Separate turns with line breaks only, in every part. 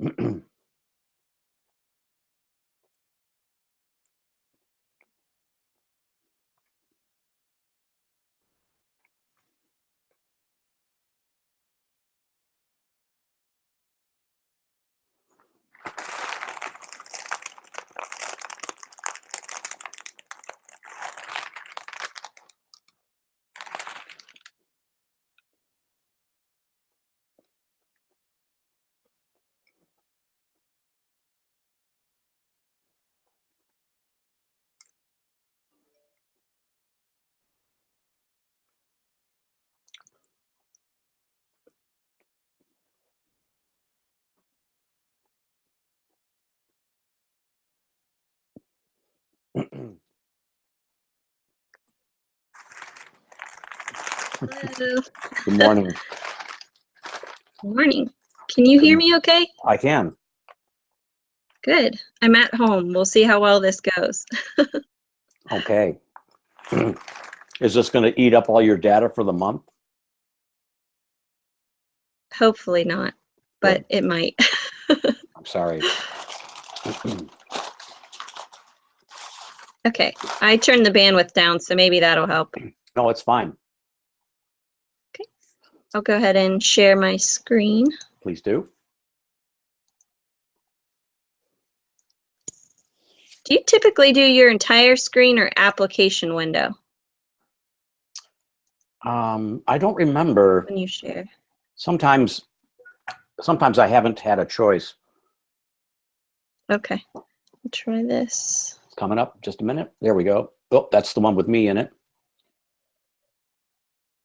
Hello.
Good morning.
Morning. Can you hear me okay?
I can.
Good. I'm at home. We'll see how well this goes.
Okay. Is this going to eat up all your data for the month?
Hopefully not, but it might.
I'm sorry.
Okay. I turned the bandwidth down, so maybe that'll help.
No, it's fine.
Okay. I'll go ahead and share my screen.
Please do.
Do you typically do your entire screen or application window
I don't remember.
when you share?
Sometimes I haven't had a choice.
Okay. I'll try this.
It's coming up. Just a minute. There we go. Oh, that's the one with me in it.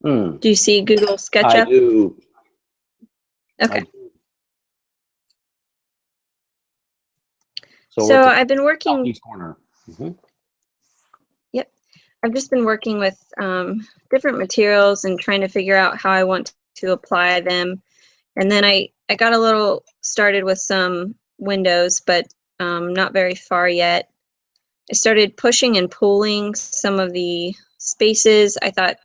Do you see Google
I
SketchUp?
do.
Okay.
I do.
So
it's
I've been working.
southeast corner.
Yep. I've just been working with different materials and trying to figure out how I want to apply them. And then I got a little started with some windows, but not very far yet. I started pushing and pulling some of the spaces. I thought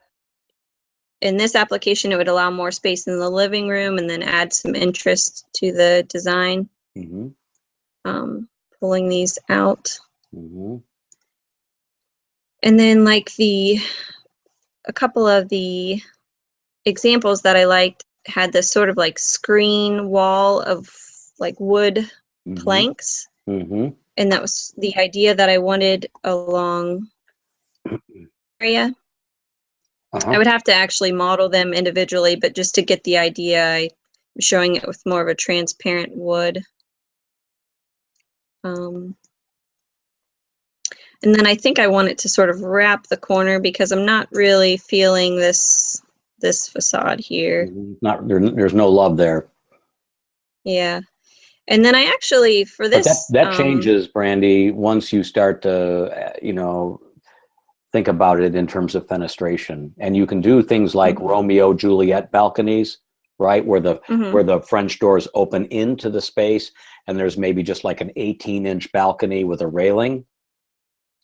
in this application it would allow more space in the living room and then add some interest to the design. Pulling these out. And then like a couple of the examples that I liked had this sort of like screen wall of like wood planks. And that was the idea that I wanted along area. I would have to actually model them individually, but just to get the idea, I'm showing it with more of a transparent wood. And then I think I want it to sort of wrap the corner because I'm not really feeling this facade here.
There's no love there.
Yeah. And then I actually, for this...
But that changes, Brandy, once you start to, think about it in terms of fenestration. And you can do things like Romeo Juliet balconies, right? Where the French doors open into the space and there's maybe just like an 18-inch balcony with a railing.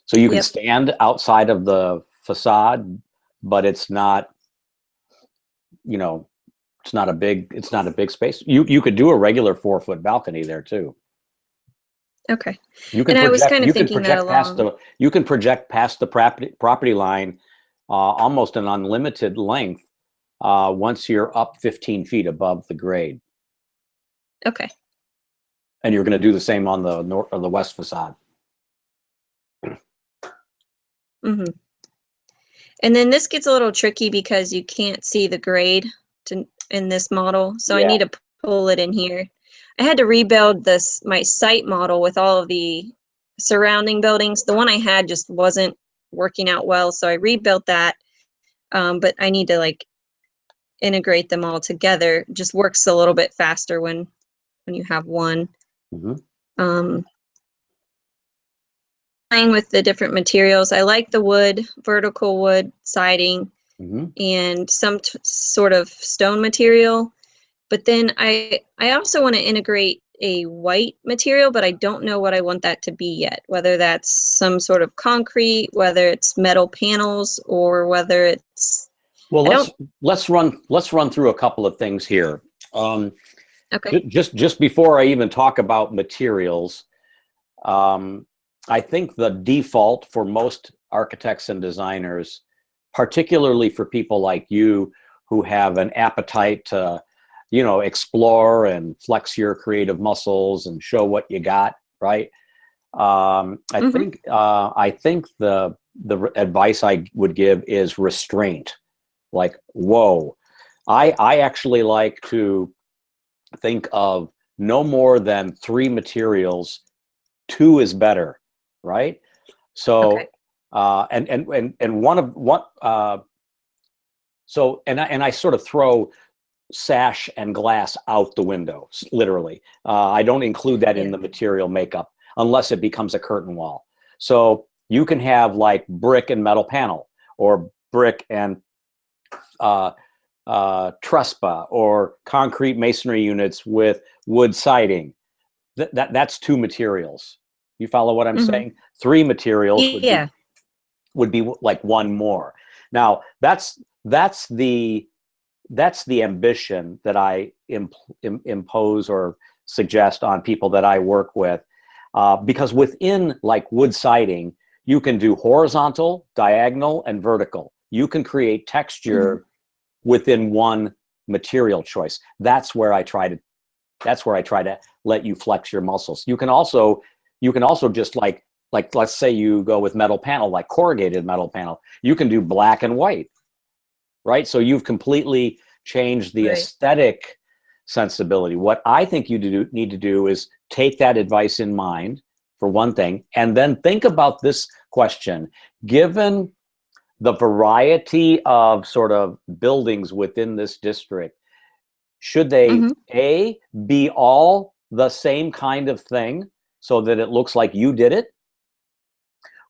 So you can stand outside of the facade, but it's not, it's not a big space. You could do a regular 4-foot balcony there too.
Okay.
You can
I was kind of thinking that along.
You can project past the property line almost an unlimited length once you're up 15 feet above the grade.
Okay.
And you're going to do the same on the north or the west facade.
And then this gets a little tricky because you can't see the grade in this model, so I need to pull it in here. I had to rebuild my site model with all of the surrounding buildings. The one I had just wasn't working out well, so I rebuilt that. But I need to like integrate them all together. It just works a little bit faster when you have one. Playing with the different materials. I like the wood, vertical wood siding, and some sort of stone material. But then I also want to integrate a white material, but I don't know what I want that to be yet. Whether that's some sort of concrete, whether it's metal panels, or whether it's...
Well, let's run through a couple of things here.
Okay.
Just before I even talk about materials, I think the default for most architects and designers, particularly for people like you who have an appetite to, explore and flex your creative muscles and show what you got, right? I think the advice I would give is restraint. Like, whoa, I actually like to think of no more than 3 materials. 2 is better, right? So,
Okay.
and one of what, so, and I sort of throw sash and glass out the window, literally. I don't include that in
Yeah.
the material makeup unless it becomes a curtain wall. So you can have like brick and metal panel, or brick and trespa, or concrete masonry units with wood siding. That's 2 materials. You follow what I'm saying? 3 materials
Yeah.
would be like 1 more. Now that's the ambition that I impose or suggest on people that I work with, because within like wood siding, you can do horizontal, diagonal, and vertical. You can create texture within 1 material choice. That's where I try to let you flex your muscles. You can also just like let's say you go with metal panel, like corrugated metal panel. You can do black and white, right? So you've completely changed the
Right.
aesthetic sensibility. What I think you need to do is take that advice in mind, for one thing, and then think about this question. Given the variety of sort of buildings within this district, should they A, be all the same kind of thing so that it looks like you did it?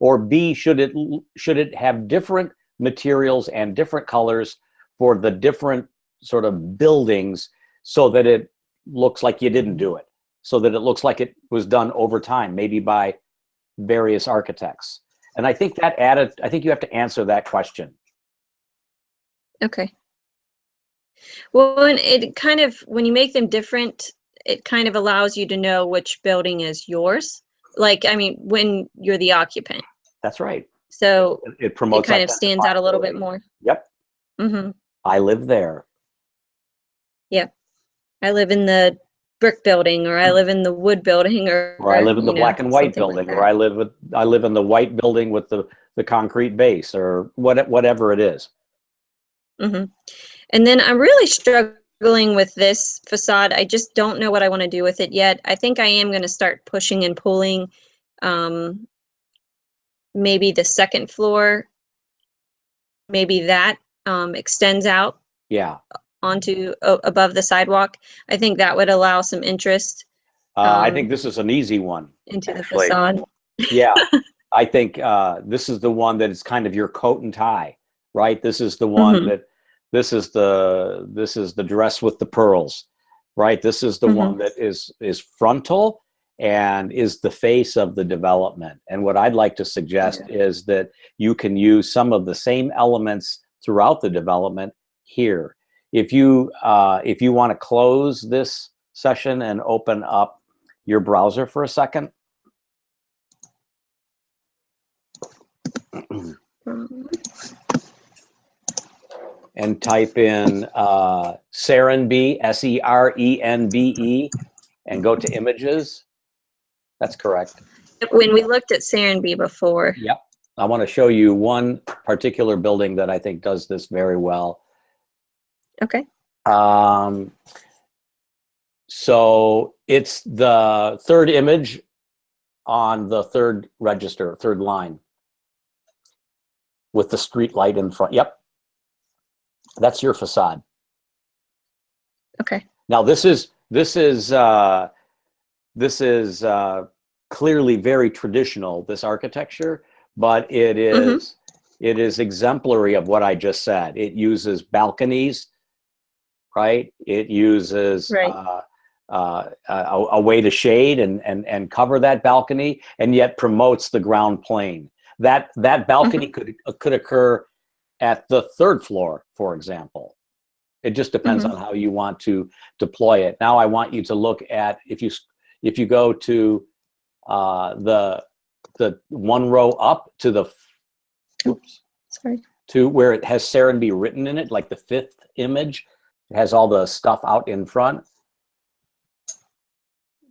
Or B, should it have different materials and different colors for the different sort of buildings so that it looks like you didn't do it, so that it looks like it was done over time, maybe by various architects? And I think you have to answer that question.
Okay. Well, and it kind of, when you make them different, it kind of allows you to know which building is yours. Like, I mean, when you're the occupant.
That's right.
So
It promotes
kind of stands out a little bit
identifiability.
more.
Yep. I live there.
Yeah. I live in the brick building, or I live in the wood building, or
I live in the black and white
something like
building,
that.
or I live in the white building with the concrete base, or whatever it is.
And then I'm really struggling with this facade. I just don't know what I want to do with it yet. I think I am going to start pushing and pulling, maybe the second floor, maybe that extends out
Yeah.
onto above the sidewalk. I think that would allow some interest
I think this is an easy one,
into the
actually.
facade.
Yeah. I think this is the one that is kind of your coat and tie, right? This is the one that this is the dress with the pearls, right? This is the one that is frontal and is the face of the development. And what I'd like to suggest is that you can use some of the same elements throughout the development here. If you want to close this session and open up your browser for a second. And type in Serenbe, Serenbe, and go to images. That's correct.
When we looked at Serenbe before.
Yep. I want to show you one particular building that I think does this very well.
Okay.
So it's the 3rd image on the 3rd register, 3rd line, with the street light in front. Yep. That's your facade.
Okay.
Now this is clearly very traditional, this architecture, but it is exemplary of what I just said. It uses balconies, right? It uses a way to shade and cover that balcony, and yet promotes the ground plane. That balcony could occur at the 3rd floor, for example, It just depends on how you want to deploy it. Now I want you to look at, if you go to the one row up to the, oops,
Sorry.
to where it has Serenbe written in it, like the 5th image. It has all the stuff out in front.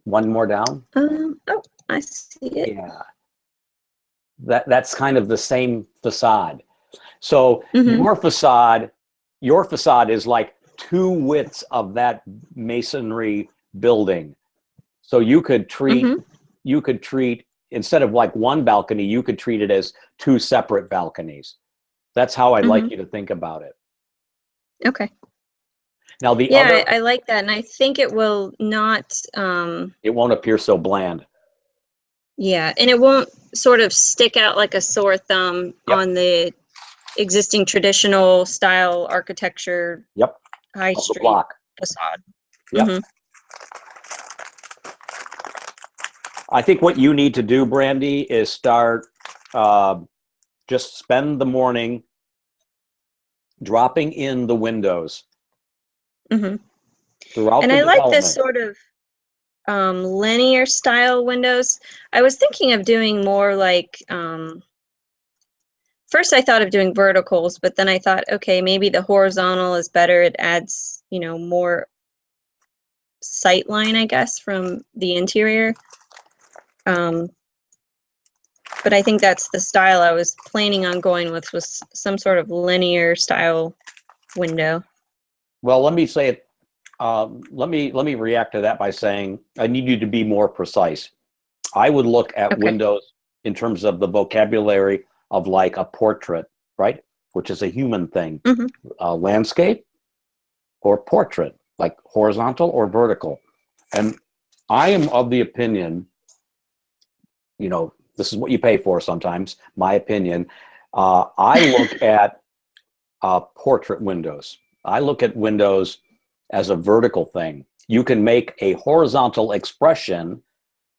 One more down.
Oh, I see it.
Yeah. That's kind of the same facade. So your facade is like 2 widths of that masonry building. So you could treat instead of like one balcony, you could treat it as 2 separate balconies. That's how I'd like you to think about it.
Okay.
Now the
Yeah,
other,
I like that, and I think it will not.
it won't appear so bland.
Yeah, and it won't sort of stick out like a sore thumb on the existing traditional style architecture. High
Of the
street
block.
facade.
Yep. I think what you need to do, Brandy, is start just spend the morning dropping in the windows throughout
And
the
I like
development.
this sort of linear style windows. I was thinking of doing more like, first I thought of doing verticals, but then I thought, okay, maybe the horizontal is better. It adds, more sight line, I guess, from the interior. But I think that's the style I was planning on going with, was some sort of linear style window.
Well, let me say it. Let me react to that by saying I need you to be more precise. I would look at windows in terms of the vocabulary of like a portrait, right? Which is a human thing. Landscape or portrait, like horizontal or vertical. And I am of the opinion, this is what you pay for sometimes, my opinion. I look at portrait windows. I look at windows as a vertical thing. You can make a horizontal expression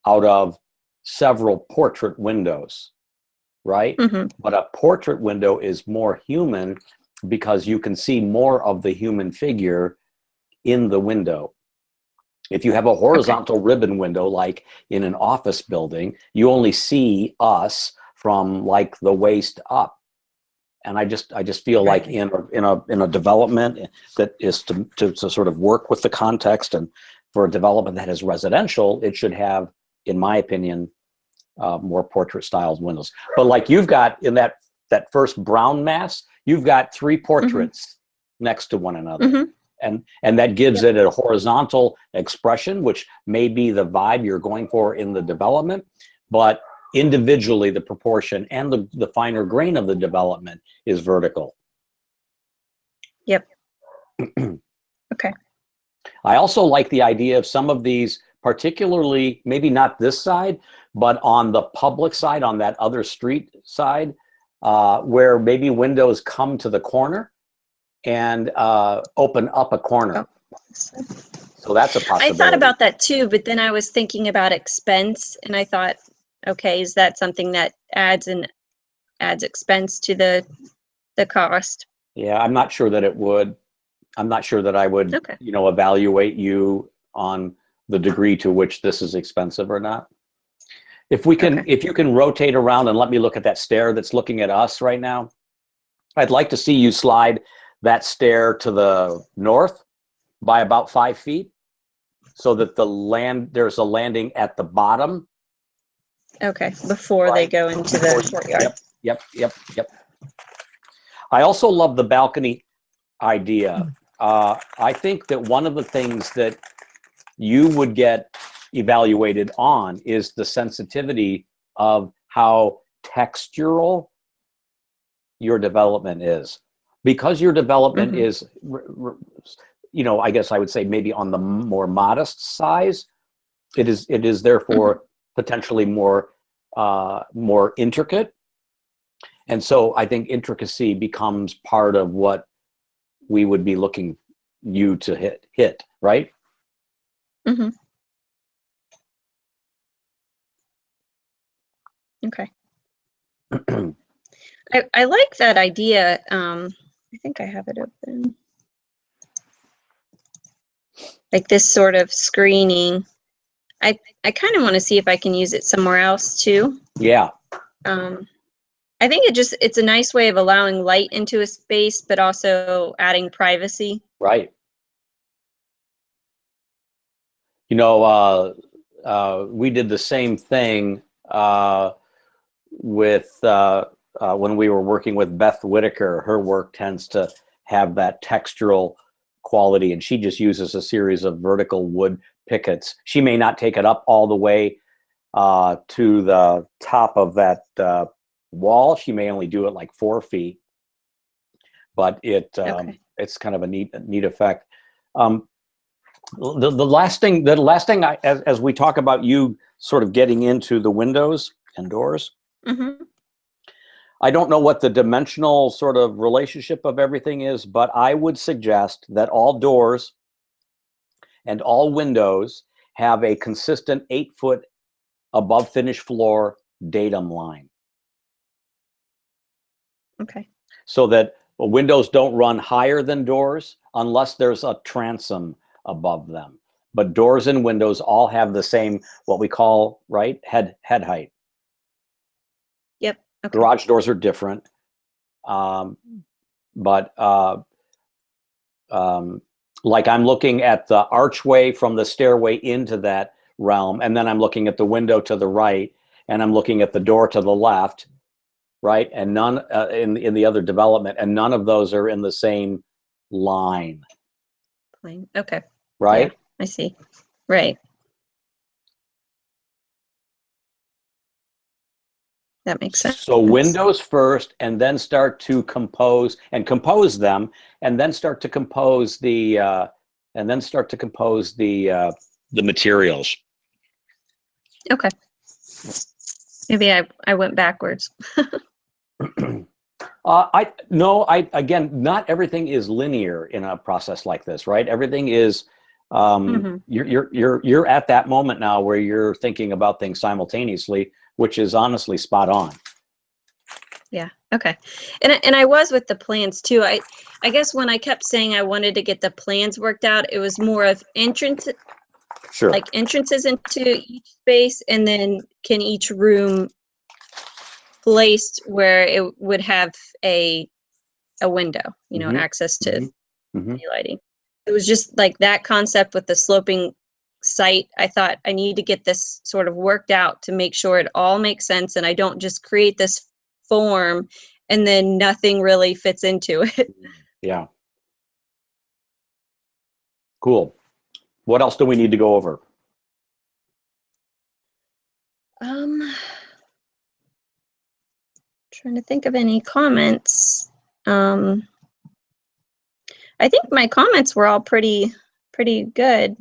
out of several portrait windows, right? But a portrait window is more human because you can see more of the human figure in the window. If you have a horizontal ribbon window, like in an office building, you only see us from like the waist up. And I just feel like in a development that is to sort of work with the context, and for a development that is residential, it should have, in my opinion, more portrait styled windows. But like you've got in that first brown mass, you've got 3 portraits next to one another. And that gives it a horizontal expression, which may be the vibe you're going for in the development, but individually the proportion and the finer grain of the development is vertical.
Yep. Okay.
I also like the idea of some of these, particularly maybe not this side, but on the public side, on that other street side, where maybe windows come to the corner and open up a corner. So that's a possibility.
I thought about that too, but then I was thinking about expense, and I thought, okay, is that something that adds expense to the cost?
Yeah, I'm not sure that it would. I'm not sure that I would, evaluate you on the degree to which this is expensive or not. If we can, if you can rotate around and let me look at that stair that's looking at us right now, I'd like to see you slide that stair to the north by about 5 feet, so that there's a landing at the bottom.
Okay, before they go into the courtyard.
Yep. I also love the balcony idea. I think that one of the things that you would get evaluated on is the sensitivity of how textural your development is. Because your development is, I guess I would say maybe on the more modest size, it is therefore potentially more intricate. And so I think intricacy becomes part of what we would be looking you to hit, right?
Okay. I like that idea. I think I have it open. like this sort of screening. I kind of want to see if I can use it somewhere else too.
Yeah.
I think it's a nice way of allowing light into a space, but also adding privacy.
Right. You know, we did the same thing with when we were working with Beth Whitaker. Her work tends to have that textural quality, and she just uses a series of vertical wood pickets. She may not take it up all the way to the top of that wall. She may only do it like 4 feet, but it's kind of a neat effect. The last thing as we talk about you sort of getting into the windows and doors, I don't know what the dimensional sort of relationship of everything is, but I would suggest that all doors and all windows have a consistent 8-foot above finished floor datum line.
Okay.
So that windows don't run higher than doors unless there's a transom above them. But doors and windows all have the same, what we call, right, head height.
Yep. Okay.
Garage doors are different. But like I'm looking at the archway from the stairway into that realm, and then I'm looking at the window to the right, and I'm looking at the door to the left, right? And none in the other development, and none of those are in the same line.
Okay.
Right?
Yeah, I see. Right. That makes sense.
So windows first, and then start to compose them, and then start to compose the materials.
Okay. Maybe I went backwards.
Again, not everything is linear in a process like this, right? Everything is you're at that moment now where you're thinking about things simultaneously, which is honestly spot on.
Yeah. Okay. And I was with the plans too. I guess when I kept saying I wanted to get the plans worked out, it was more of entrances into each space, and then can each room placed where it would have a window, access to lighting. It was just like that concept with the sloping site. I thought I need to get this sort of worked out to make sure it all makes sense, and I don't just create this form and then nothing really fits into it.
Yeah. Cool. What else do we need to go over?
Trying to think of any comments. I think my comments were all pretty good.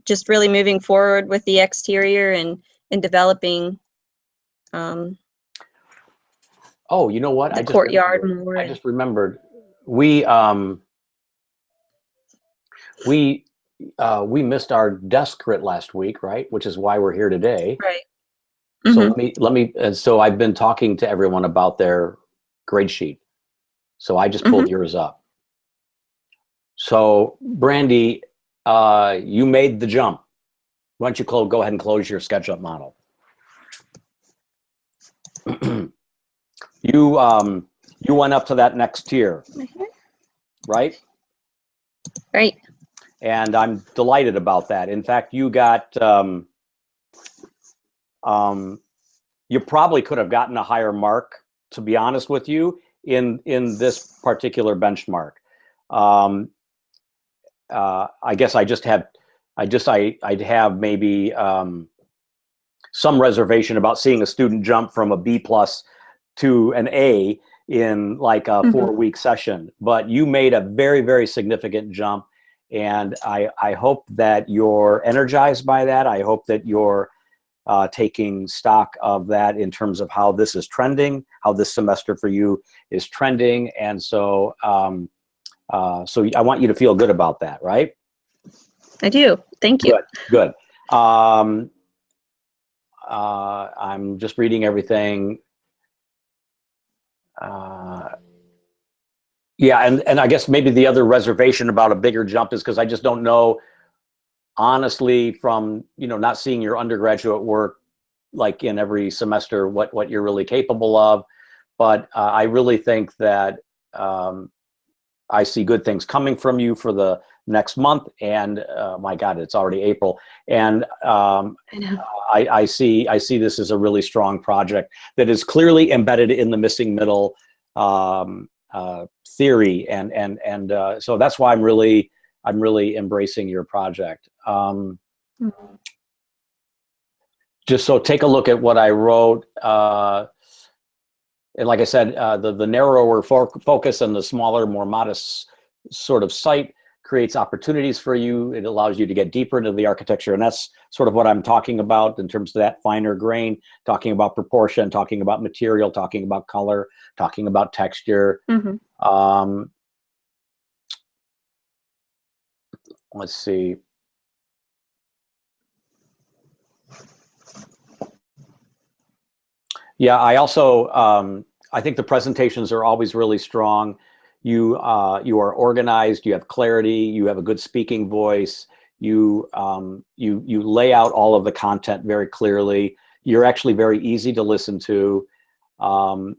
Just really moving forward with the exterior and developing.
Oh, you know what?
The courtyard more.
I just remembered. We missed our desk crit last week, right? Which is why we're here today.
Right.
So let me. So I've been talking to everyone about their grade sheet. So I just pulled yours up. So Brandy, you made the jump. Why don't you go ahead and close your SketchUp model? You went up to that next tier, right?
Right.
And I'm delighted about that. In fact, you got you probably could have gotten a higher mark, to be honest with you, in this particular benchmark. I guess I'd have maybe some reservation about seeing a student jump from a B+ to an A in like a 4-week session, but you made a very, very significant jump. And I hope that you're energized by that. I hope that you're taking stock of that in terms of how this is trending, how this semester for you is trending. And so, so I want you to feel good about that, right?
I do. Thank you.
Good. I'm just reading everything. Yeah, and I guess maybe the other reservation about a bigger jump is because I just don't know, honestly, from not seeing your undergraduate work like in every semester, what you're really capable of. But I really think that I see good things coming from you for the next month. And my God, it's already April, and
I know.
I see this as a really strong project that is clearly embedded in the missing middle theory, and so that's why I'm really embracing your project.
Mhm.
Just so take a look at what I wrote. And like I said, the narrower focus and the smaller, more modest sort of site creates opportunities for you. It allows you to get deeper into the architecture. And that's sort of what I'm talking about in terms of that finer grain, talking about proportion, talking about material, talking about color, talking about texture.
Mhm.
Let's see. Yeah, I also, I think the presentations are always really strong. You are organized, you have clarity, you have a good speaking voice, you lay out all of the content very clearly. You're actually very easy to listen to. And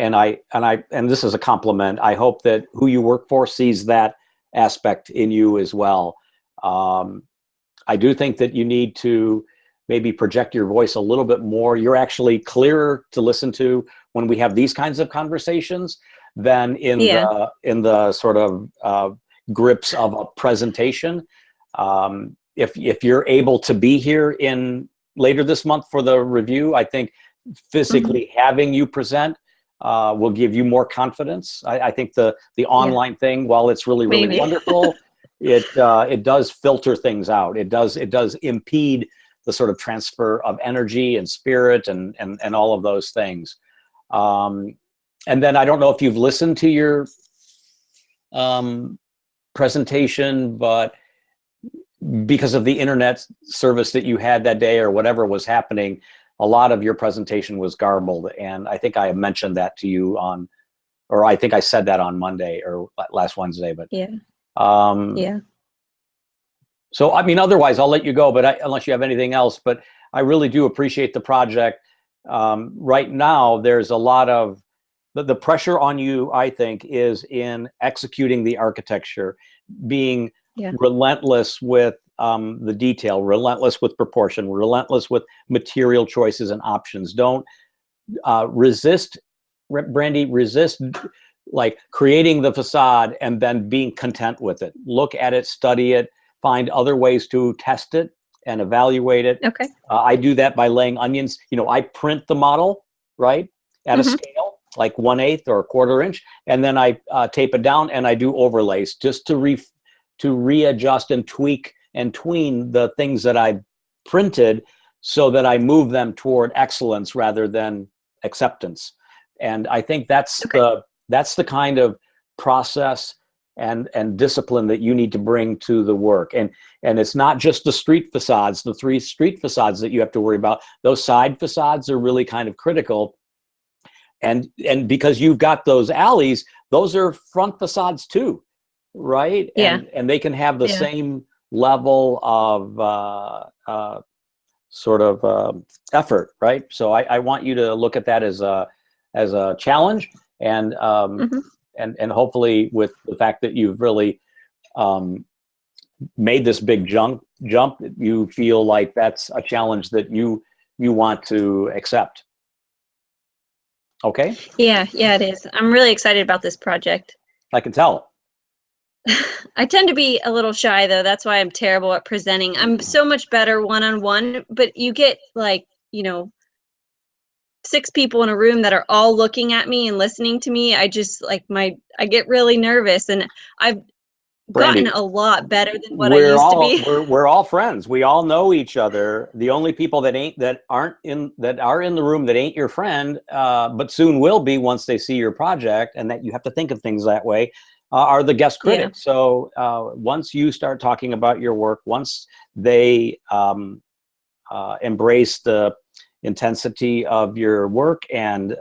this is a compliment. I hope that who you work for sees that aspect in you as well. I do think that you need to maybe project your voice a little bit more. You're actually clearer to listen to when we have these kinds of conversations than in
Yeah.
the sort of grips of a presentation. If you're able to be here in later this month for the review, I think
Mhm.
physically having you present will give you more confidence. I think the
Yeah.
online thing, while it's really
Maybe.
wonderful, it does filter things out. It does impede the sort of transfer of energy and spirit and all of those things. And then I don't know if you've listened to your presentation, but because of the internet service that you had that day or whatever was happening, a lot of your presentation was garbled. And I think I mentioned that to you or I think I said that on Monday or last Wednesday, but
Yeah.
um,
Yeah.
so, I mean, otherwise I'll let you go, but unless you have anything else, but I really do appreciate the project. Right now, there's a lot of, the pressure on you, I think, is in executing the architecture, being
Yeah.
relentless with the detail, relentless with proportion, relentless with material choices and options. Don't resist, Brandy, resist like creating the facade and then being content with it. Look at it, study it, find other ways to test it and evaluate it.
Okay.
I do that by laying onions. I print the model, right, at a
Mhm.
scale, like 1/8 or 1/4 inch, and then I tape it down and I do overlays just to readjust and tweak and tween the things that I printed so that I move them toward excellence rather than acceptance. And I think that's
Okay.
the kind of process and discipline that you need to bring to the work. And it's not just the street facades, the 3 street facades that you have to worry about. Those side facades are really kind of critical. And because you've got those alleys, those are front facades too, right?
Yeah.
And they can have the
Yeah.
same level of sort of effort, right? So I want you to look at that as a challenge, and
Mhm.
and hopefully with the fact that you've really made this big jump, you feel like that's a challenge that you want to accept. Okay,
Yeah. Yeah. It is. I'm really excited about this project.
I can tell.
I tend to be a little shy though. That's why I'm terrible at presenting. I'm so much better one-on-one, but you get like, 6 people in a room that are all looking at me and listening to me. I just like I get really nervous, and I've gotten
Brandy,
a lot better than what I used to be.
we're all friends. We all know each other. The only people that are in the room that ain't your friend, but soon will be once they see your project, and that you have to think of things that way, are the guest
Yeah.
critics. So once you start talking about your work, once they embrace the intensity of your work and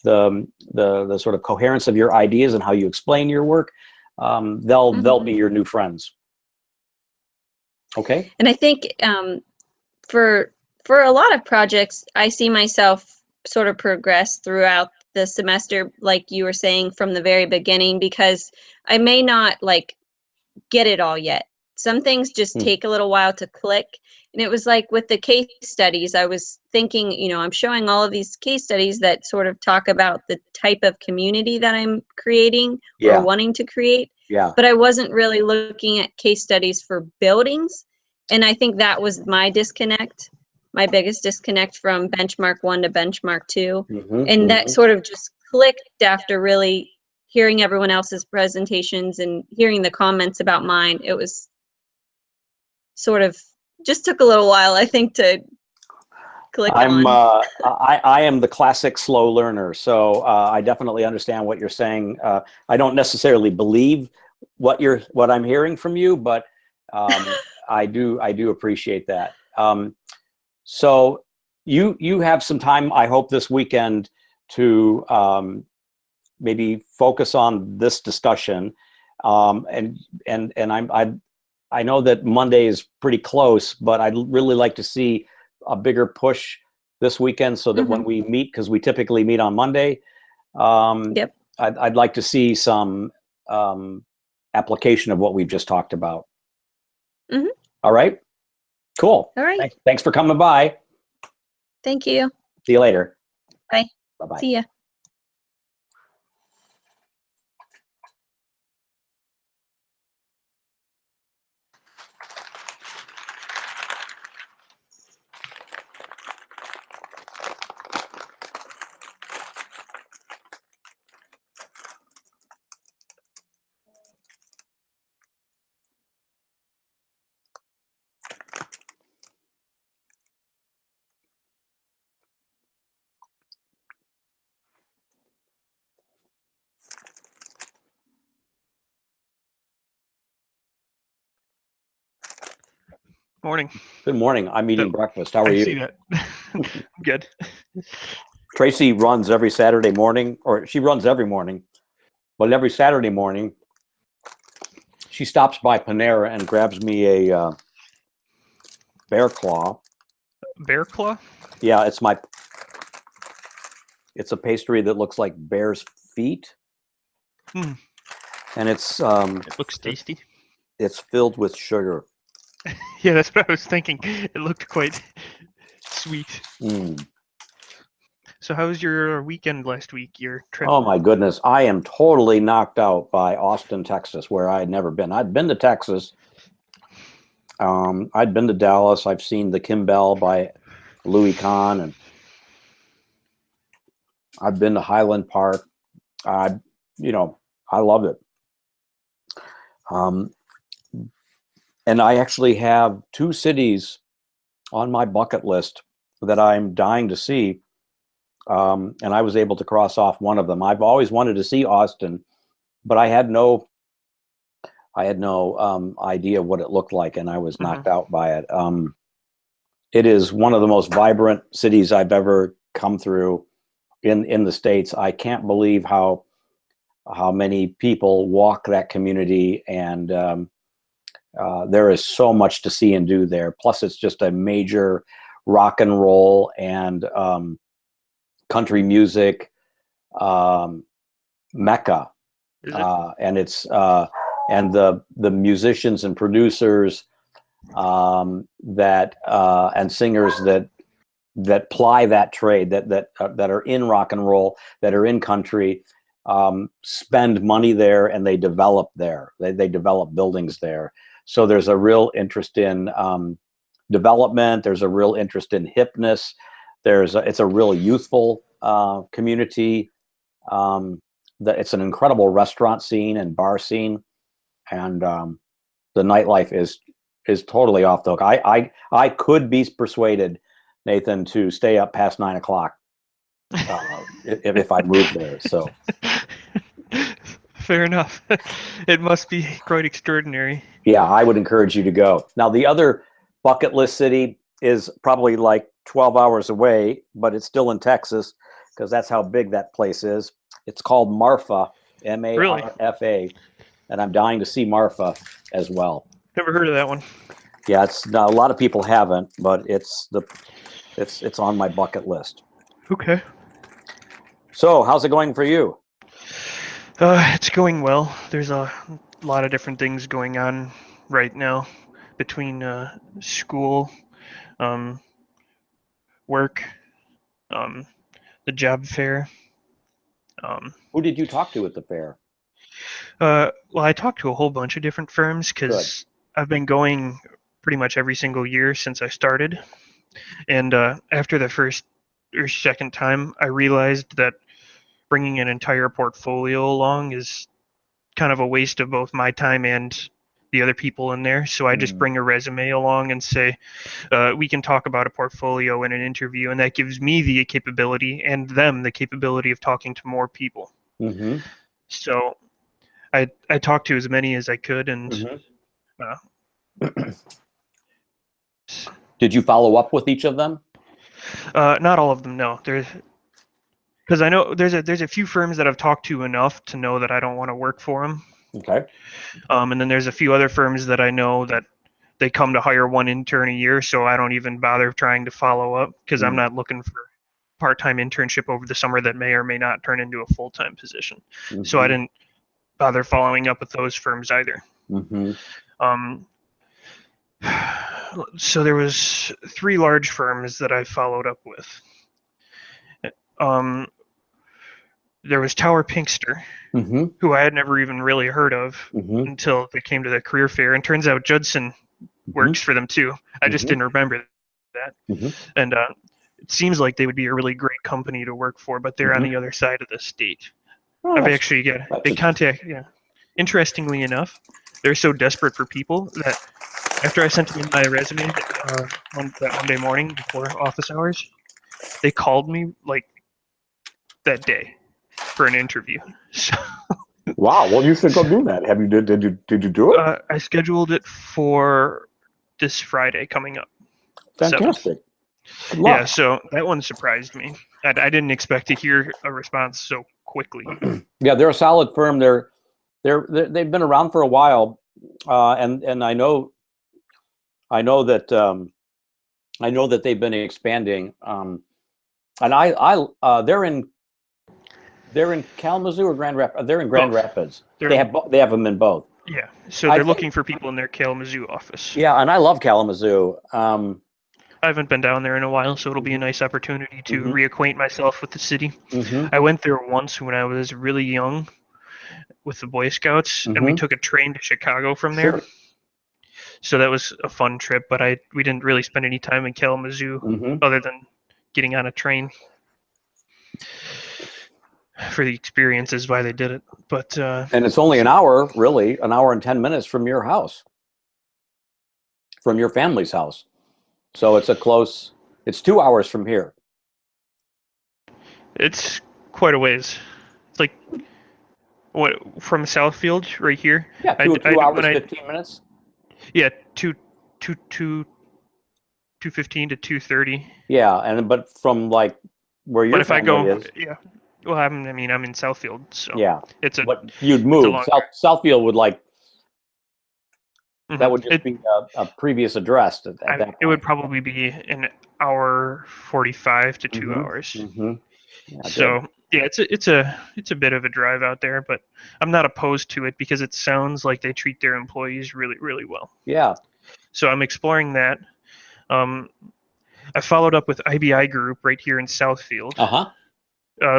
the sort of coherence of your ideas and how you explain your work, they'll be your new friends. Okay.
And I think for a lot of projects, I see myself sort of progress throughout the semester, like you were saying from the very beginning, because I may not like get it all yet. Some things just take a little while to click. And it was like with the case studies, I was thinking, you know, I'm showing all of these case studies that sort of talk about the type of community that I'm creating or wanting to create.
Yeah.
But I wasn't really looking at case studies for buildings. And I think that was my disconnect, my biggest disconnect from benchmark 1 to benchmark 2. And that sort of just clicked after really hearing everyone else's presentations and hearing the comments about mine. It was sort of just took a little while, I think, to click on.
I am the classic slow learner, so I definitely understand what you're saying. I don't necessarily believe what I'm hearing from you, but I do appreciate that. So you have some time, I hope, this weekend to maybe focus on this discussion, and I know that Monday is pretty close, but I'd really like to see a bigger push this weekend so that when we meet, because we typically meet on Monday, I'd like to see some application of what we've just talked about. All right, cool.
All right.
Thanks for coming by.
Thank you.
See you later.
Bye.
Bye-bye.
See ya.
Morning.
Good morning. I'm eating breakfast. How are you?
I see that. Good.
Tracy runs every Saturday morning, or she runs every morning, but every Saturday morning she stops by Panera and grabs me a bear claw.
Bear claw?
Yeah, it's a pastry that looks like bear's feet. And it's
it looks tasty.
It's filled with sugar.
Yeah, that's what I was thinking. It looked quite sweet. So how was your weekend last week, your trip?
Oh my goodness. I am totally knocked out by Austin, Texas, where I had never been. I'd been to Texas. I'd been to Dallas. I've seen the Kimbell by Louis Kahn, and I've been to Highland Park. I loved it. And I actually have 2 cities on my bucket list that I'm dying to see. And I was able to cross off one of them. I've always wanted to see Austin, but I had no idea what it looked like, and I was knocked out by it. It is one of the most vibrant cities I've ever come through in the States. I can't believe how many people walk that community, and there is so much to see and do there. Plus, it's just a major rock and roll and country music mecca, and it's and the musicians and producers that and singers that ply that trade, that are in rock and roll, that are in country, spend money there, and they develop there. They develop buildings there. So there's a real interest in development. There's a real interest in hipness. It's a real youthful community. It's an incredible restaurant scene and bar scene, and the nightlife is totally off the hook. I could be persuaded, Nathan, to stay up past 9 o'clock if I moved there. So
fair enough. It must be quite extraordinary.
Yeah, I would encourage you to go. Now, the other bucket list city is probably like 12 hours away, but it's still in Texas. because that's how big that place is. It's called Marfa, Marfa, and I'm dying to see Marfa as well.
Never heard of that one.
Yeah, it's a lot of people haven't, but it's on my bucket list.
Okay.
So, how's it going for you?
It's going well. There's a lot of different things going on right now between school, work, the job fair.
Who did you talk to at the fair?
Well, I talked to a whole bunch of different firms because I've been going pretty much every single year since I started. And after the first or second time, I realized that bringing an entire portfolio along is kind of a waste of both my time and the other people in there. So I just bring a resume along and say, we can talk about a portfolio in an interview, and that gives me the capability and them the capability of talking to more people.
Mm-hmm.
So I talked to as many as I could, and
Did you follow up with each of them?
not all of them, no. Because I know there's a few firms that I've talked to enough to know that I don't want to work for them.
Okay.
And then there's a few other firms that I know that they come to hire one intern a year, so I don't even bother trying to follow up because I'm not looking for part-time internship over the summer that may or may not turn into a full-time position.
Mm-hmm.
So I didn't bother following up with those firms either.
Mm-hmm.
So there was 3 large firms that I followed up with. There was Tower Pinkster, who I had never even really heard of until they came to the career fair. And turns out Judson works for them too. I just didn't remember that. And it seems like they would be a really great company to work for, but they're on the other side of the state.
Oh,
I've actually got they contact. Yeah, interestingly enough, they're so desperate for people that after I sent them my resume that Monday morning before office hours, they called me like that day for an interview. So,
wow. Well, you should go do that. Have you did you do it?
I scheduled it for this Friday coming up.
Fantastic.
Yeah, so that one surprised me. I didn't expect to hear a response so quickly.
Yeah, they're a solid firm. They've been around for a while, and I know that they've been expanding. And they're in Kalamazoo or Grand Rapids. They're in Grand Rapids. They have them in both.
Yeah, so they're looking for people in their Kalamazoo office.
Yeah, and I love Kalamazoo.
I haven't been down there in a while, so it'll be a nice opportunity to reacquaint myself with the city. I went there once when I was really young with the Boy Scouts, and we took a train to Chicago from there.
Sure.
So that was a fun trip, but we didn't really spend any time in Kalamazoo other than getting on a train for the experience is why they did it. But
and it's only an hour and 10 minutes from your house, from your family's house. So it's it's 2 hours from here.
It's quite a ways. It's like, what, from Southfield right here?
Yeah, 2 hours, 15 minutes.
Yeah, 2:15 to 2:30.
Yeah, but from like where your family is.
Yeah. Well, I'm in Southfield, so
yeah. But you'd
it's
move. Southfield would that would just be a previous address at that point.
It would probably be an hour 45 to 2 hours.
Yeah,
so yeah, it's a bit of a drive out there, but I'm not opposed to it because it sounds like they treat their employees really, really well.
Yeah.
So I'm exploring that. I followed up with IBI Group right here in Southfield.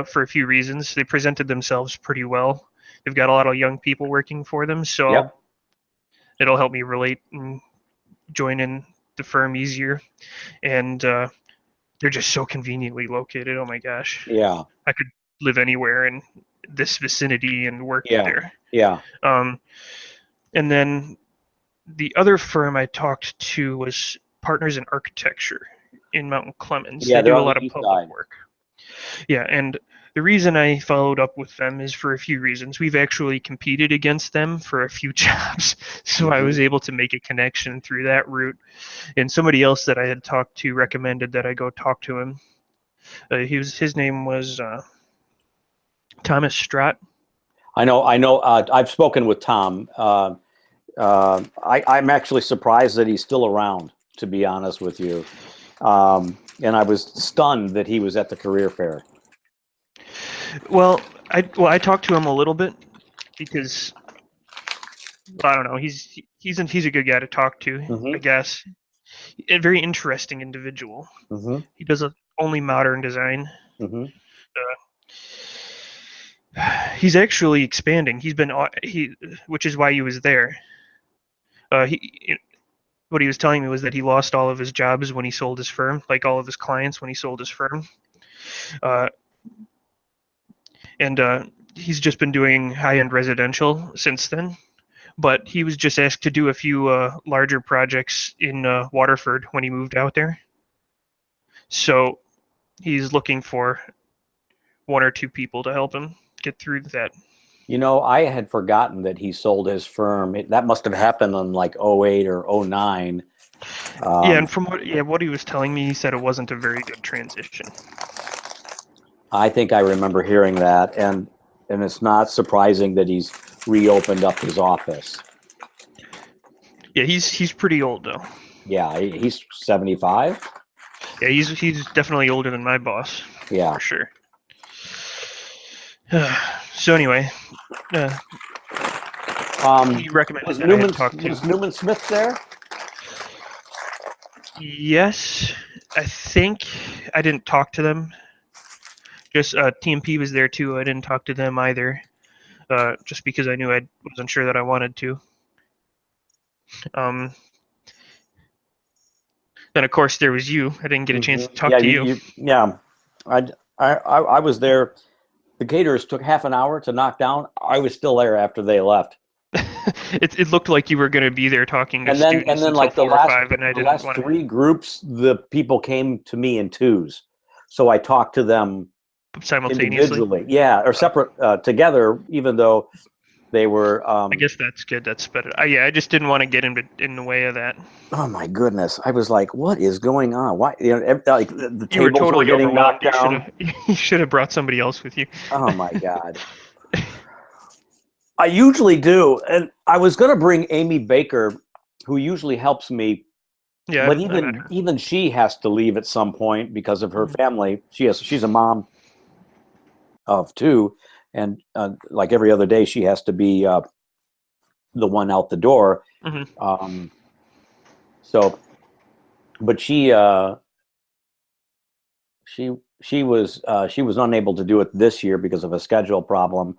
For a few reasons. They presented themselves pretty well. They've got a lot of young people working for them, so it'll help me relate and join in the firm easier. And they're just so conveniently located. Oh my gosh.
Yeah.
I could live anywhere in this vicinity and work there.
Yeah.
And then the other firm I talked to was Partners in Architecture in Mountain Clemens.
Yeah,
they do a lot of public work. Yeah, and the reason I followed up with them is for a few reasons. We've actually competed against them for a few jobs, so I was able to make a connection through that route. And somebody else that I had talked to recommended that I go talk to him. His name was Thomas Strott.
I know. I've spoken with Tom. I'm actually surprised that he's still around, to be honest with you. And I was stunned that he was at the career fair.
Well, I talked to him a little bit because I don't know. He's a good guy to talk to,
Mhm.
I guess. A very interesting individual.
Mm-hmm.
He does only modern design.
Mm-hmm.
He's actually expanding. Which is why he was there. What he was telling me was that he lost all of his jobs when he sold his firm, like all of his clients when he sold his firm. And he's just been doing high-end residential since then. But he was just asked to do a few larger projects in Waterford when he moved out there. So he's looking for one or two people to help him get through that.
You know, I had forgotten that he sold his firm. That must have happened in like 08 or 09.
Yeah, and from what he was telling me, he said it wasn't a very good transition.
I think I remember hearing that, and it's not surprising that he's reopened up his office.
Yeah, he's pretty old though.
Yeah, he's 75.
Yeah, he's definitely older than my boss.
Yeah,
for sure. So anyway, he recommended
was
that I talk to.
Was Newman Smith there?
Yes, I think I didn't talk to them. Just TMP was there too. I didn't talk to them either, just because I knew I wasn't sure that I wanted to. Then of course there was you. I didn't get a chance to talk to you.
Yeah, I was there. The caterers took half an hour to knock down. I was still there after they left.
It looked like you were going to be there talking to students
and then
until
like the
4 or 5, and I didn't
last
want
three groups, the people came to me in twos, so I talked to them
simultaneously.
Individually, yeah, or separate together, even though they were.
I guess that's good. That's better. Yeah, I just didn't want to get in the way of that.
Oh my goodness! I was like, "What is going on? Why?" You know, like the tables
were
getting knocked down.
You should have brought somebody else with you.
Oh my god! I usually do, and I was going to bring Amy Baker, who usually helps me.
Yeah,
but even she has to leave at some point because of her family. She's a mom of two, and like every other day, she has to be the one out the door.
Mm-hmm.
So, but she was unable to do it this year because of a schedule problem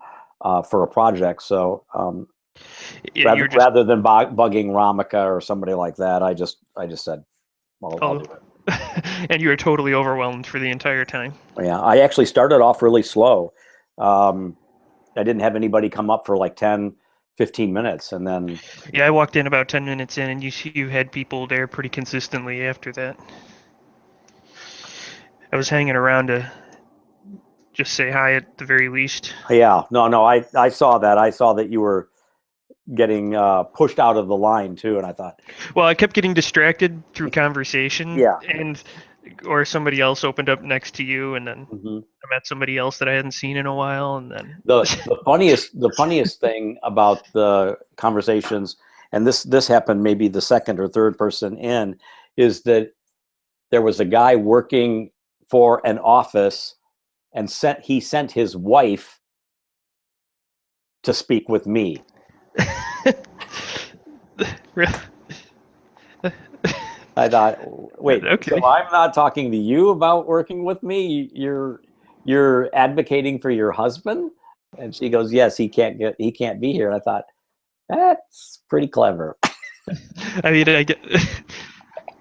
for a project. So rather than bugging Ramika or somebody like that, I just said, well, I'll do it.
And you were totally overwhelmed for the entire time.
Yeah, I actually started off really slow. I didn't have anybody come up for like 10, 15 minutes, and then
I walked in about 10 minutes in, and you had people there pretty consistently after that. I was hanging around to just say hi at the very least.
Yeah, no, I saw that. I saw that you were getting pushed out of the line too, and I thought,
well, I kept getting distracted through conversation, or somebody else opened up next to you, and then I met somebody else that I hadn't seen in a while, and then
the funniest thing about the conversations, and this happened maybe the second or third person in, is that there was a guy working for an office, and he sent his wife to speak with me. I thought, wait,
okay.
So I'm not talking to you about working with me? You're advocating for your husband? And she goes, yes, he can't be here. And I thought, that's pretty clever.
I mean,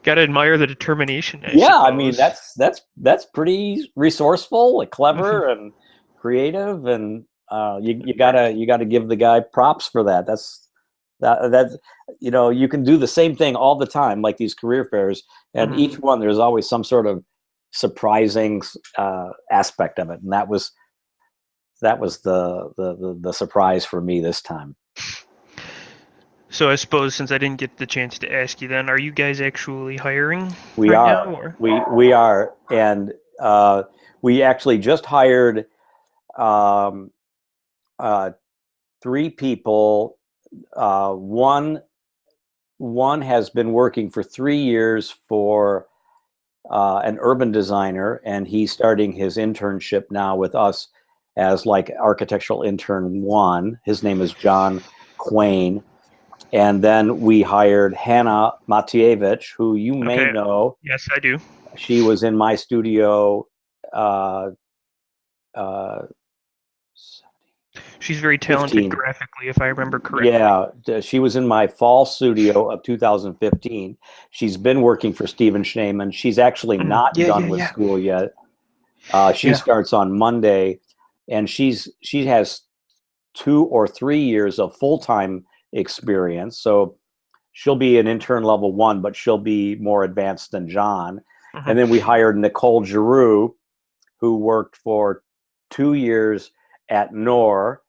gotta admire the determination.
I mean, that's pretty resourceful, clever, and creative, and you gotta give the guy props for that. That's you can do the same thing all the time, like these career fairs, and each one there's always some sort of surprising aspect of it, and that was the surprise for me this time.
So I suppose, since I didn't get the chance to ask you, then, are you guys actually hiring?
We are.
Now, or?
We are, and We actually just hired 3 people. One has been working for 3 years for an urban designer, and he's starting his internship now with us as like architectural intern 1. His name is John Quain. And then we hired Hannah Matievich, who you may
Okay.
know.
Yes, I do.
She was in my studio.
She's very talented
15.
graphically, if I remember correctly.
Yeah, she was in my fall studio of 2015. She's been working for Stephen Schneeman. She's actually not done with school yet. She starts on Monday, and she has 2 or 3 years of full-time experience. So she'll be an intern level 1, but she'll be more advanced than John.
Mm-hmm.
And then we hired Nicole Giroux, who worked for 2 years at NOR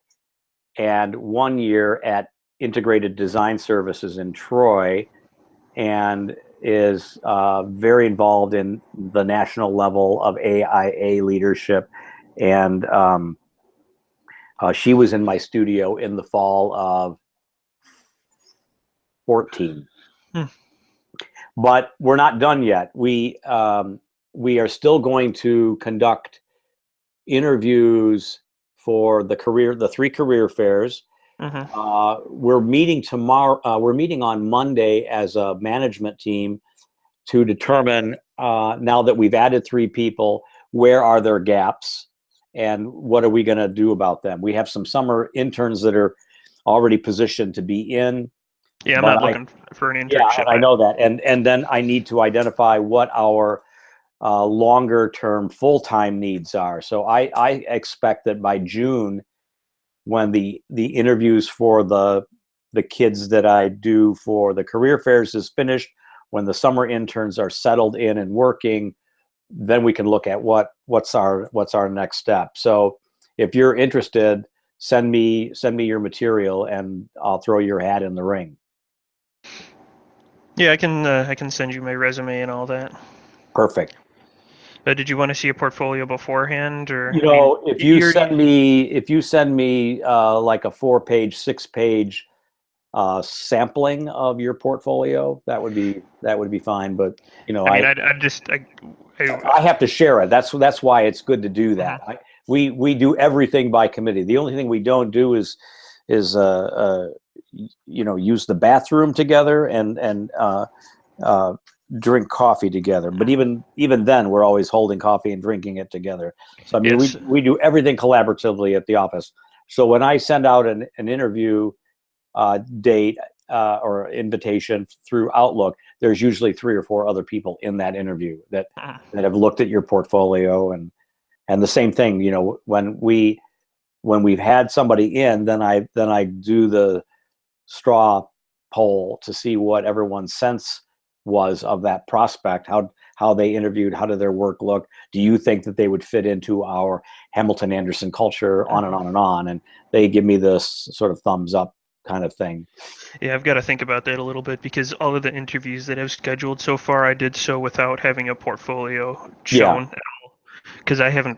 and 1 year at Integrated Design Services in Troy, and is very involved in the national level of AIA leadership. And she was in my studio in the fall of 14. But we're not done yet. We are still going to conduct interviews for the 3 career fairs. We're meeting tomorrow. We're meeting on Monday as a management team to determine, now that we've added 3 people, where are their gaps and what are we going to do about them. We have some summer interns that are already positioned to be in.
Yeah, I'm not looking for an internship.
Yeah, I know that. And then I need to identify what our longer term full-time needs are. So I expect that by June, when the interviews for the kids that I do for the career fairs is finished, when the summer interns are settled in and working, then we can look at what's our next step. So if you're interested, send me your material and I'll throw your hat in the ring.
Yeah, I can send you my resume and all that.
Perfect.
Did you want to see a portfolio beforehand, or
if you send me like a 4-page, 6-page sampling of your portfolio, that would be fine. But I have to share it. That's why it's good to do that. We do everything by committee. The only thing we don't do is use the bathroom together and drink coffee together. But even then, we're always holding coffee and drinking it together. So I mean, we do everything collaboratively at the office. So when I send out an interview date or invitation through Outlook, there's usually 3 or 4 other people in that interview that have looked at your portfolio, and the same thing. When we've had somebody in, then I do the straw poll to see what everyone's sense was of that prospect, how they interviewed, how did their work look, do you think that they would fit into our Hamilton Anderson culture, on and on and on, and they give me this sort of thumbs up kind of thing.
Yeah, I've got to think about that a little bit, because all of the interviews that I've scheduled so far, I did so without having a portfolio shown at all, because I haven't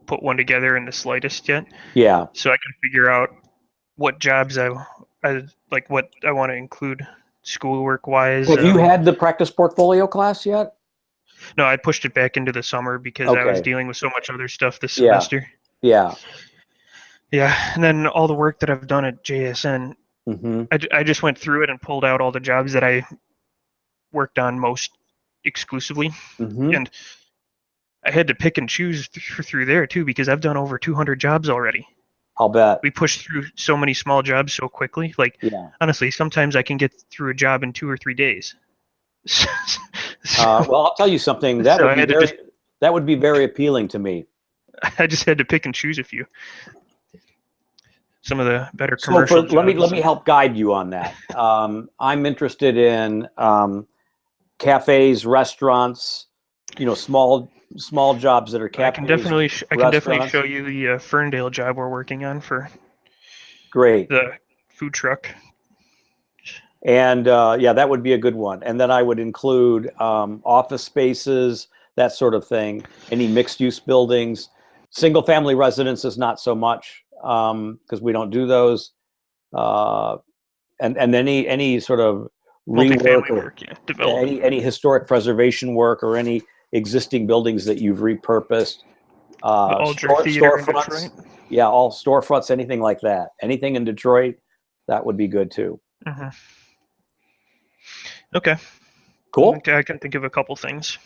put one together in the slightest yet.
Yeah.
So I can figure out what jobs I like, what I want to include schoolwork wise.
Have you had the practice portfolio class yet?
No, I pushed it back into the summer because I was dealing with so much other stuff this semester.
Yeah.
And then all the work that I've done at JSN, I just went through it and pulled out all the jobs that I worked on most exclusively. And I had to pick and choose through there too, because I've done over 200 jobs already.
I'll bet.
We pushed through so many small jobs so quickly. Like, honestly, sometimes I can get through a job in 2 or 3 days.
Well, I'll tell you something. That would be very appealing to me.
I just had to pick and choose a few. Some of the better commercial jobs.
Let me help guide you on that. I'm interested in cafes, restaurants, small jobs that are cafes.
I can definitely show you the Ferndale job we're working on for the food truck.
And that would be a good one. And then I would include office spaces, that sort of thing. Any mixed-use buildings, single-family residences, not so much, because we don't do those. And any sort of rework
Multifamily
or
work, yeah, development.
any historic preservation work or any existing buildings that you've repurposed.
The Alger Theater in
Storefronts.
Detroit.
Yeah, all storefronts, anything like that. Anything in Detroit, that would be good too.
Mm-hmm. Okay.
Cool.
I can think of a couple things.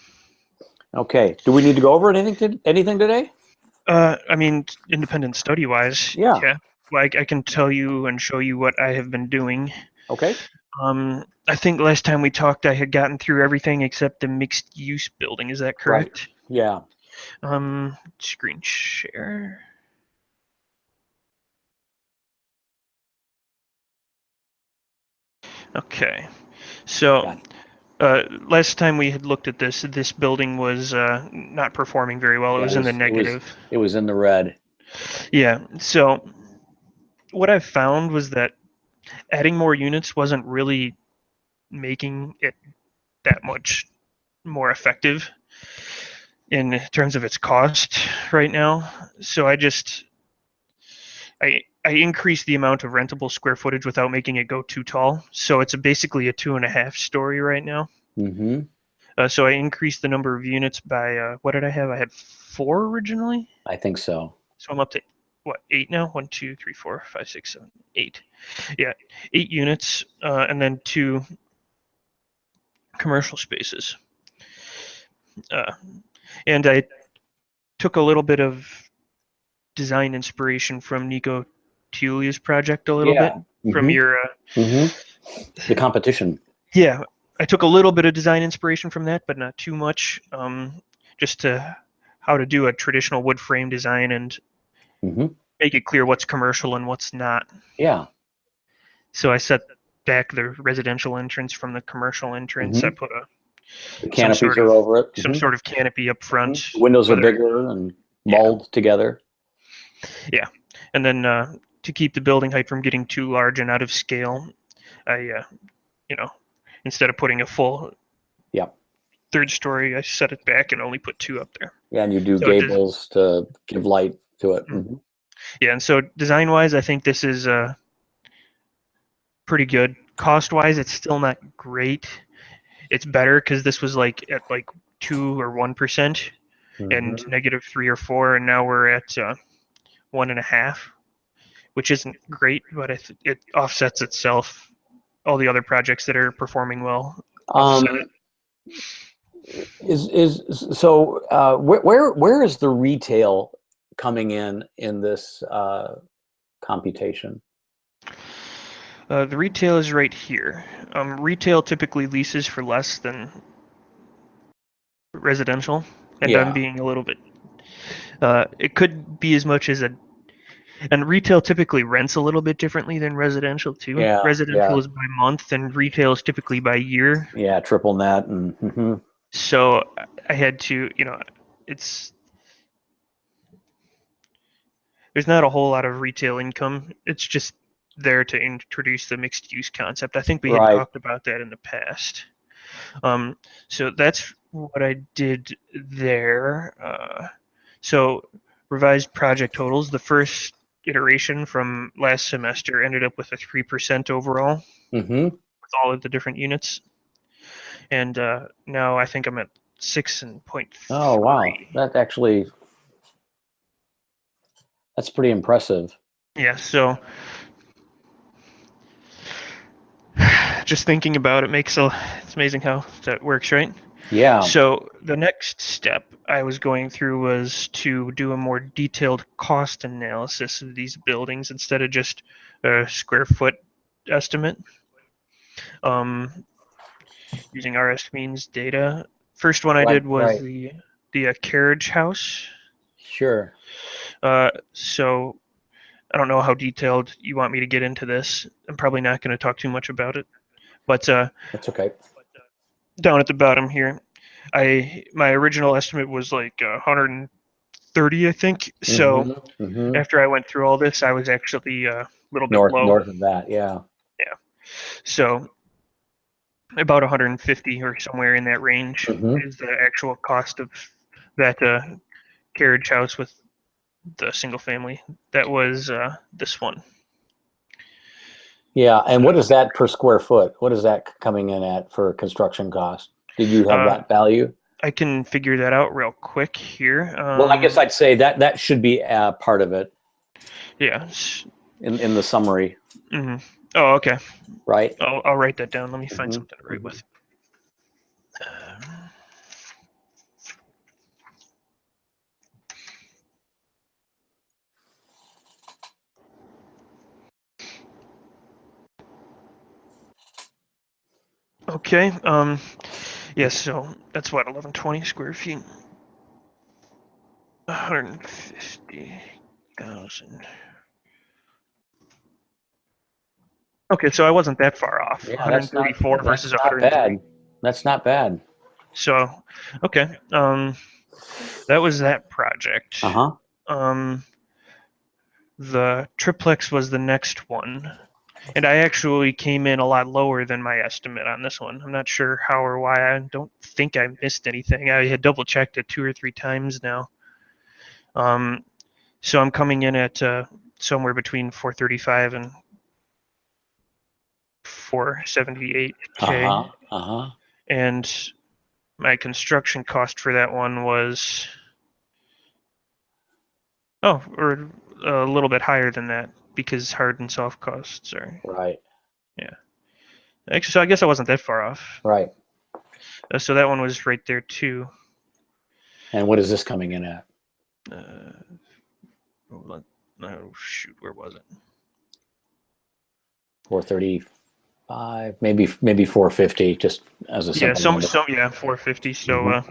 Okay. Do we need to go over anything today?
I mean, independent study-wise,
Yeah.
Like I can tell you and show you what I have been doing.
Okay.
I think last time we talked, I had gotten through everything except the mixed-use building. Is that correct?
Right. Yeah.
Screen share. Okay. So, last time we had looked at this building was not performing very well. It was in the negative.
It was in the red.
Yeah. So, what I found was that adding more units wasn't really making it that much more effective in terms of its cost right now. So I increased the amount of rentable square footage without making it go too tall. So it's basically a 2.5 story right now.
Mm-hmm.
So I increased the number of units by, what did I have? I had 4 originally.
I think so.
So I'm up to, 8 now? 1, 2, 3, 4, 5, 6, 7, 8. Yeah, 8 units, and then 2 commercial spaces. And I took a little bit of design inspiration from Nico Tulia's project a little bit from your
the competition.
Yeah, I took a little bit of design inspiration from that, but not too much. Just to how to do a traditional wood frame design and make it clear what's commercial and what's not.
Yeah.
So I set back the residential entrance from the commercial entrance. I put
the canopies are over it.
Some sort of canopy up front.
The windows are bigger and mulled together.
Yeah, and then to keep the building height from getting too large and out of scale, I, instead of putting a full 3rd story, I set it back and only put 2 up there.
Yeah, and you do gables to give light to it.
Yeah, and so design-wise, I think this is pretty good. Cost-wise, it's still not great. It's better because this was at 2 or 1% and -3 or 4, and now we're at 1.5, which isn't great, but it offsets itself. All the other projects that are performing well offset it.
Where is the retail coming in this computation?
The retail is right here. Retail typically leases for less than residential, and I'm being a little bit. It could be as much as and retail typically rents a little bit differently than residential too.
Yeah,
residential is by month, and retail is typically by year.
Yeah, triple net and.
So I had to, there's not a whole lot of retail income. It's just there to introduce the mixed use concept. I think we had talked about that in the past. So that's what I did there. So revised project totals. The first iteration from last semester ended up with a 3% overall with all of the different units. And now I think I'm at 6.3.
Oh, wow. That's pretty impressive.
Yeah, so just thinking about it it's amazing how that works, right?
Yeah.
So the next step I was going through was to do a more detailed cost analysis of these buildings instead of just a square foot estimate. Using RS means data. First one I did was the carriage house.
Sure.
So I don't know how detailed you want me to get into this. I'm probably not going to talk too much about it, but
that's okay.
Down at the bottom here, my original estimate was like 130, I think. So after I went through all this, I was actually a little bit low.
North of that, yeah.
Yeah. So about 150 or somewhere in that range
Mhm.
is the actual cost of that carriage house with the single family. That was this one.
Yeah, and what is that per square foot? What is that coming in at for construction cost? Did you have that value?
I can figure that out real quick here.
Well, I guess I'd say that should be part of it
Yeah.
in the summary,
Mm-hmm. Oh, okay.
right?
I'll write that down. Let me find
Mhm,
something to write
mhm.
with. Okay. Yes. So that's what 1120 square feet. 150,000. Okay, so I wasn't that far off.
Yeah,
134 versus
that's not
103.
bad. That's not bad.
So, okay. That was that project.
Uh-huh.
The triplex was the next one. And I actually came in a lot lower than my estimate on this one. I'm not sure how or why. I don't think I missed anything. I had double checked it 2 or 3 times now. So I'm coming in at somewhere between 435 and 478K.
Uh-huh.
And my construction cost for that one was or a little bit higher than that because hard and soft costs are.
Right.
Yeah. Actually, so I guess I wasn't that far off.
Right.
So that one was right there too.
And what is this coming in at?
Oh shoot, where was it?
435, maybe 450, just as a
Yeah,
simple number.
450. So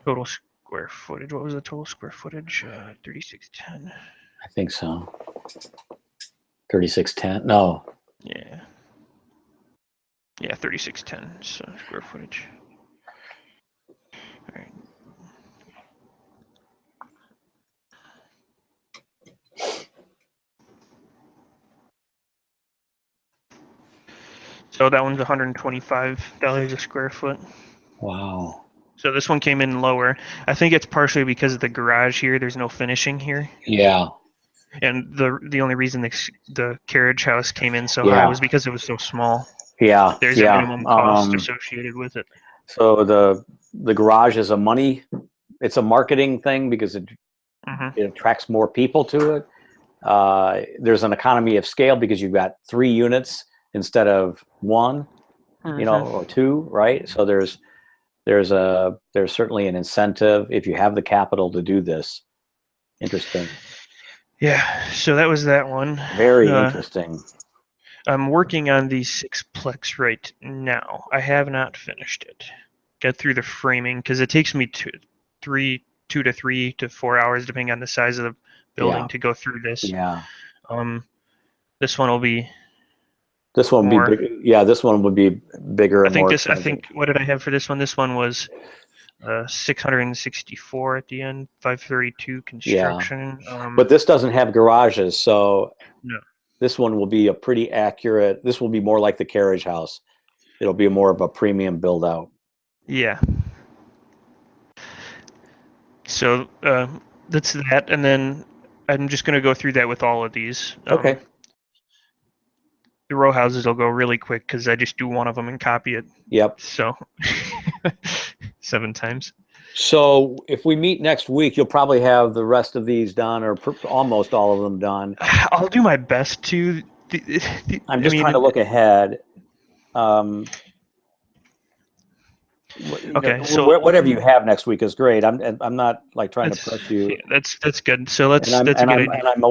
total square footage. What was the total square footage? 3610.
I think so. 3610. No.
Yeah. Yeah, 3610 square footage. All right. So that one's $125 a square foot.
Wow.
So this one came in lower. I think it's partially because of the garage here. There's no finishing here.
Yeah.
And the only reason the carriage house came in so high was because it was so small.
Yeah.
There's a minimum cost associated with it.
So the garage is it's a marketing thing because it attracts more people to it. There's an economy of scale because you've got 3 units instead of 1, or 2, right? So there's certainly an incentive if you have the capital to do this. Interesting.
Yeah, so that was that one.
Very interesting.
I'm working on the 6-plex right now. I have not finished it. Get through the framing because it takes me 2 to 3 to 4 hours depending on the size of the building to go through this.
Yeah.
This one will be.
This one would be big, yeah. This one would be bigger and more expensive.
I think what did I have for this one? This one was 664 at the end, 532 construction.
Yeah. But this doesn't have garages, so
no.
This one will be a pretty accurate. This will be more like the carriage house. It'll be more of a premium build out.
Yeah. So that's that, and then I'm just going to go through that with all of these.
Okay.
The row houses will go really quick because I just do one of them and copy it.
Yep.
So 7 times.
So if we meet next week, you'll probably have the rest of these done, or almost all of them done.
I'll do my best to.
I'm just trying to look ahead.
Okay, so
whatever you have next week is great. I'm not like trying to press you.
Yeah, that's good. So that's a good idea.
And I'm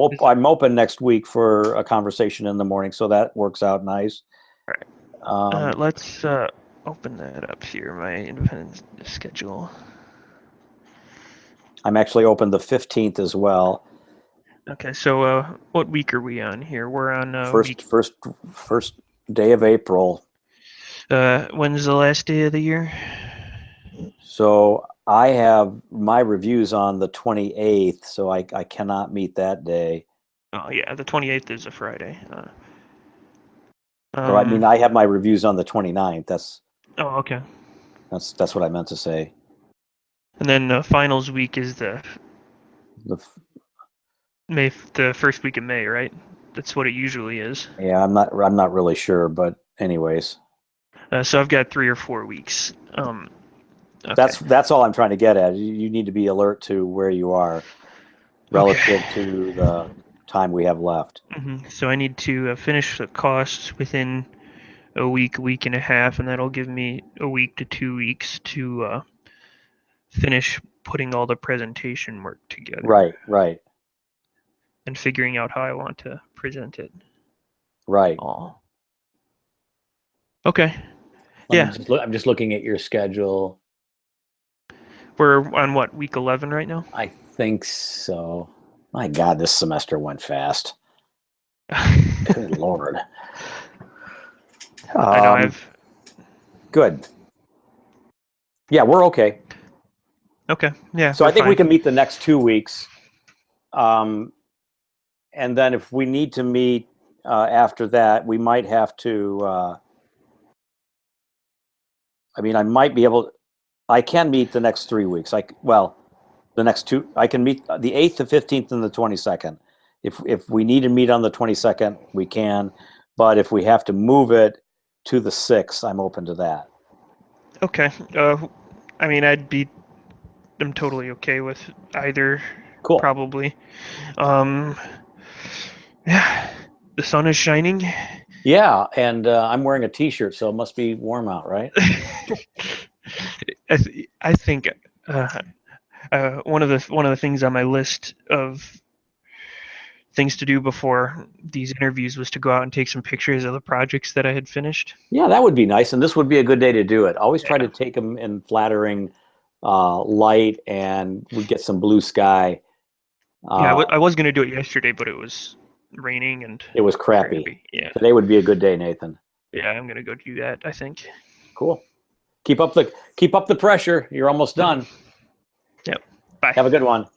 open next week for a conversation in the morning, so that works out nice.
All right. Let's open that up here. My independent schedule.
I'm actually open the 15th as well.
Okay, so what week are we on here? We're on
first day of April.
When's the last day of the year?
So I have my reviews on the 28th, so I cannot meet that day.
Oh yeah, the 28th is a Friday.
Or I mean, I have my reviews on the 29th.
Oh, okay.
That's what I meant to say.
And then finals week is the first week of May, right? That's what it usually is.
Yeah, I'm not really sure, but anyways.
So I've got 3 or 4 weeks. Okay.
That's all I'm trying to get at. You need to be alert to where you are relative to the time we have left.
So I need to finish the costs within a week and a half, and that'll give me a week to 2 weeks to finish putting all the presentation work together.
Right.
And figuring out how I want to present it.
Right.
All. Okay. Yeah.
I'm just looking at your schedule.
We're on what, week 11 right now?
I think so. My God, this semester went fast. Good Lord.
I know
Good. Yeah, we're okay.
Okay. Yeah.
So I think we can meet the next 2 weeks. And then if we need to meet after that, we might have to. I mean, I might be able. I can meet the next 3 weeks. The next 2. I can meet the 8th, the 15th, and the 22nd. If we need to meet on the 22nd, we can. But if we have to move it to the 6th, I'm open to that.
Okay. I mean, I'm totally okay with either.
Cool.
Probably. Yeah. The sun is shining.
Yeah, and I'm wearing a T-shirt, so it must be warm out, right?
I think one of the things on my list of things to do before these interviews was to go out and take some pictures of the projects that I had finished.
Yeah, that would be nice, and this would be a good day to do it. Always try to take them in flattering light, and we get some blue sky.
Yeah, I was going to do it yesterday, but it was raining and
it was crappy.
Yeah.
Today would be a good day, Nathan.
Yeah, I'm going to go do that, I think.
Cool. Keep up the pressure. You're almost done.
Yep. Bye.
Have a good one.